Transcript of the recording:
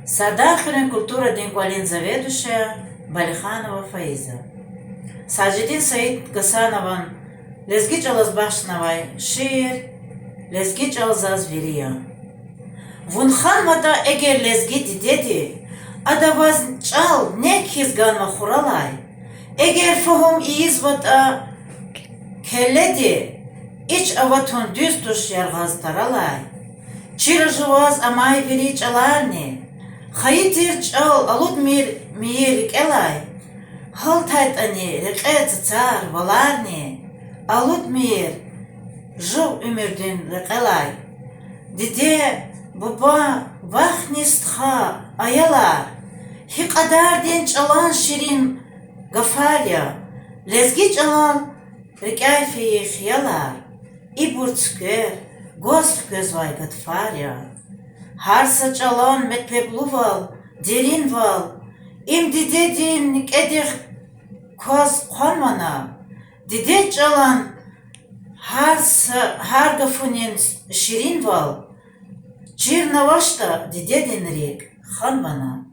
Садахарин культура Деньгуалин заведующая Балиханова Фаиза. Саджидин Саид Гасанован Лезгич Алазбашновай Шир Лезгич Алзазверия. Вунхан мата эгер лезги дидеди Адаваз чал некхиз ганма хуралай. Эгер фахум иизвата келледи Ич аватун düz tuş yargaz taralay. Çirajuvaz amay veri çalarni. Hayitir çal alut mir kelay. Haltayt ani reqet tsar valarni. Alut mir jov ümirdin reqelay. Dide baba vaxnistha ayalar. Hiqadar din çalan şirin gafalya. Lezgi çalan reqayfi xiyalar. İburtsker Gosp gözvay gatfarya. Harsa çalan metpebluval, derinval, im didedin kedih koz konmana. Dide çalan har gafunin şirinval, çirnavaşta didedin rik xanmana.